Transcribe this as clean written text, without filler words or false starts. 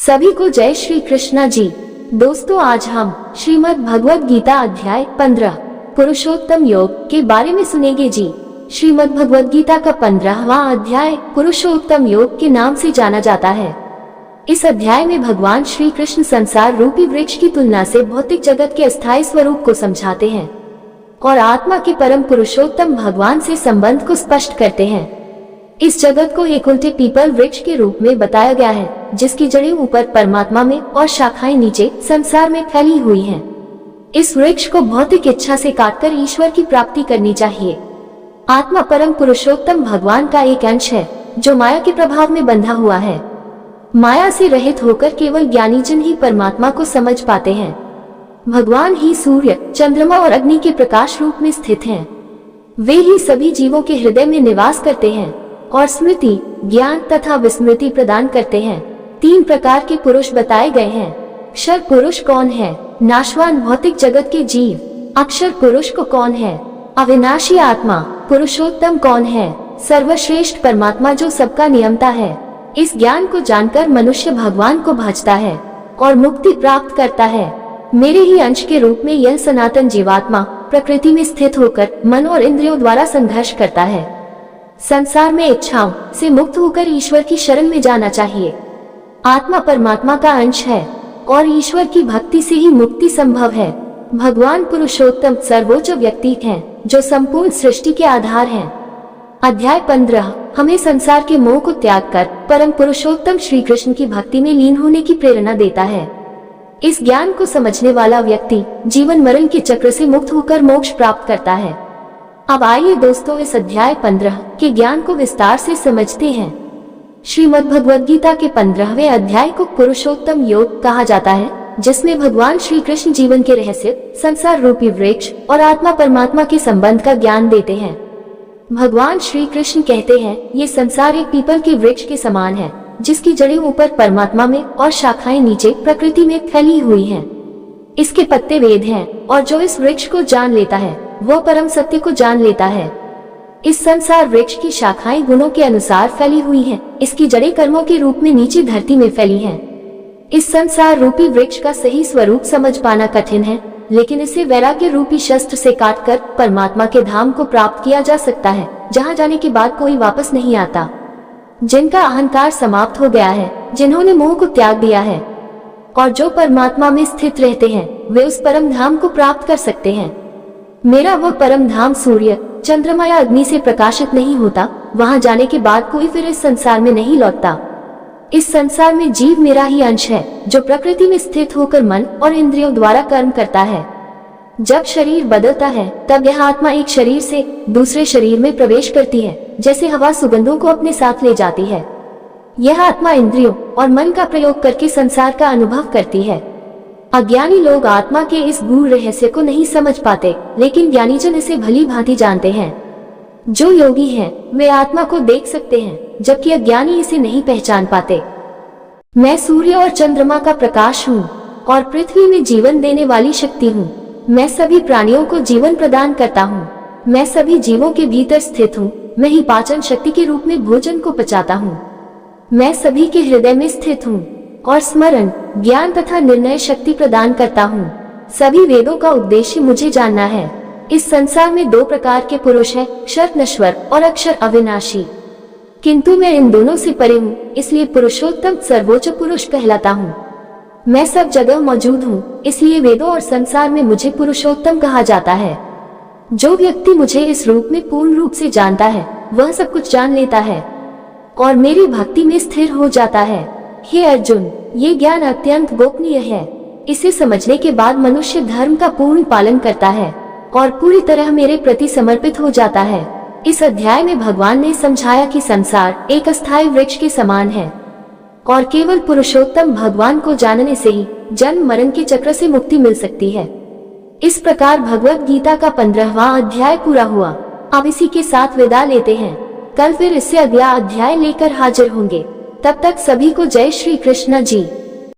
सभी को जय श्री कृष्णा जी। दोस्तों, आज हम श्रीमद् भगवद गीता अध्याय 15 पुरुषोत्तम योग के बारे में सुनेंगे जी। श्रीमद् भगवद गीता का 15वां अध्याय पुरुषोत्तम योग के नाम से जाना जाता है। इस अध्याय में भगवान श्री कृष्ण संसार रूपी वृक्ष की तुलना से भौतिक जगत के अस्थायी स्वरूप को समझाते हैं और आत्मा के परम पुरुषोत्तम भगवान से संबंध को स्पष्ट करते हैं। इस जगत को एक उल्टे पीपल वृक्ष के रूप में बताया गया है, जिसकी जड़ें ऊपर परमात्मा में और शाखाएं नीचे संसार में फैली हुई हैं। इस वृक्ष को भौतिक इच्छा से काटकर ईश्वर की प्राप्ति करनी चाहिए। आत्मा परम पुरुषोत्तम भगवान का एक अंश है जो माया के प्रभाव में बंधा हुआ है। माया से रहित होकर केवल ज्ञानी जन ही परमात्मा को समझ पाते हैं। भगवान ही सूर्य, चंद्रमा और अग्नि के प्रकाश रूप में स्थित हैं। वे ही सभी जीवों के हृदय में निवास करते हैं और स्मृति, ज्ञान तथा विस्मृति प्रदान करते हैं। 3 प्रकार के पुरुष बताए गए हैं। क्षर पुरुष कौन है? नाशवान भौतिक जगत के जीव। अक्षर पुरुष को कौन है? अविनाशी आत्मा। पुरुषोत्तम कौन है? सर्वश्रेष्ठ परमात्मा जो सबका नियंता है। इस ज्ञान को जानकर मनुष्य भगवान को भजता है और मुक्ति प्राप्त करता है। मेरे ही अंश के रूप में यह सनातन जीवात्मा प्रकृति में स्थित होकर मन और इंद्रियों द्वारा संघर्ष करता है। संसार में इच्छाओं से मुक्त होकर ईश्वर की शरण में जाना चाहिए। आत्मा परमात्मा का अंश है और ईश्वर की भक्ति से ही मुक्ति संभव है। भगवान पुरुषोत्तम सर्वोच्च व्यक्ति हैं जो संपूर्ण सृष्टि के आधार हैं। अध्याय 15 हमें संसार के मोह को त्याग कर परम पुरुषोत्तम श्री कृष्ण की भक्ति में लीन होने की प्रेरणा देता है। इस ज्ञान को समझने वाला व्यक्ति जीवन मरण के चक्र से मुक्त होकर मोक्ष प्राप्त करता है। अब आइए दोस्तों, इस अध्याय 15 के ज्ञान को विस्तार से समझते हैं। श्रीमद् भगवद गीता के 15वें अध्याय को पुरुषोत्तम योग कहा जाता है, जिसमें भगवान श्री कृष्ण जीवन के रहस्य, संसार रूपी वृक्ष और आत्मा परमात्मा के संबंध का ज्ञान देते हैं। भगवान श्री कृष्ण कहते हैं, ये संसार एक पीपल के वृक्ष के समान है, जिसकी जड़ें ऊपर परमात्मा में और शाखाएं नीचे प्रकृति में फैली हुई हैं। इसके पत्ते वेद हैं और जो इस वृक्ष को जान लेता है वो परम सत्य को जान लेता है। इस संसार वृक्ष की शाखाएं गुणों के अनुसार फैली हुई हैं। इसकी जड़ें कर्मों के रूप में नीचे धरती में फैली हैं। इस संसार रूपी वृक्ष का सही स्वरूप समझ पाना कठिन है, लेकिन इसे वैराग्य रूपी शस्त्र से काटकर परमात्मा के धाम को प्राप्त किया जा सकता है, जहाँ जाने के बाद कोई वापस नहीं आता। जिनका अहंकार समाप्त हो गया है, जिन्होंने मोह को त्याग दिया है और जो परमात्मा में स्थित रहते हैं, वे उस परम धाम को प्राप्त कर सकते हैं। मेरा वह परम धाम सूर्य, चंद्रमा या अग्नि से प्रकाशित नहीं होता। वहां जाने के बाद कोई फिर इस संसार में नहीं लौटता। इस संसार में जीव मेरा ही अंश है जो प्रकृति में स्थित होकर मन और इंद्रियों द्वारा कर्म करता है। जब शरीर बदलता है तब यह आत्मा एक शरीर से दूसरे शरीर में प्रवेश करती है, जैसे हवा सुगंधों को अपने साथ ले जाती है। यह आत्मा इंद्रियों और मन का प्रयोग करके संसार का अनुभव करती है। अज्ञानी लोग आत्मा के इस गूढ़ रहस्य को नहीं समझ पाते, लेकिन ज्ञानीजन इसे भली भांति जानते हैं। जो योगी हैं, वे आत्मा को देख सकते हैं, जबकि अज्ञानी इसे नहीं पहचान पाते। मैं सूर्य और चंद्रमा का प्रकाश हूँ और पृथ्वी में जीवन देने वाली शक्ति हूँ। मैं सभी प्राणियों को जीवन प्रदान करता हूँ। मैं सभी जीवों के भीतर स्थित हूँ। मैं ही पाचन शक्ति के रूप में भोजन को पचाता हूँ। मैं सभी के हृदय में स्थित हूँ और स्मरण, ज्ञान तथा निर्णय शक्ति प्रदान करता हूँ। सभी वेदों का उद्देश्य मुझे जानना है। इस संसार में 2 प्रकार के पुरुष हैं, क्षर नश्वर और अक्षर अविनाशी। किंतु मैं इन दोनों से परे हूँ, इसलिए पुरुषोत्तम सर्वोच्च पुरुष कहलाता हूँ। मैं सब जगह मौजूद हूँ, इसलिए वेदों और संसार में मुझे पुरुषोत्तम कहा जाता है। जो व्यक्ति मुझे इस रूप में पूर्ण रूप से जानता है, वह सब कुछ जान लेता है और मेरी भक्ति में स्थिर हो जाता है। हे अर्जुन, ये ज्ञान अत्यंत गोपनीय है। इसे समझने के बाद मनुष्य धर्म का पूर्ण पालन करता है और पूरी तरह मेरे प्रति समर्पित हो जाता है। इस अध्याय में भगवान ने समझाया कि संसार एक अस्थायी वृक्ष के समान है और केवल पुरुषोत्तम भगवान को जानने से ही जन्म मरण के चक्र से मुक्ति मिल सकती है। इस प्रकार भगवद गीता का 15वां अध्याय पूरा हुआ। अब इसी के साथ विदा लेते हैं। कल फिर इससे अगला अध्याय लेकर हाजिर होंगे। तब तक सभी को जय श्री कृष्ण जी।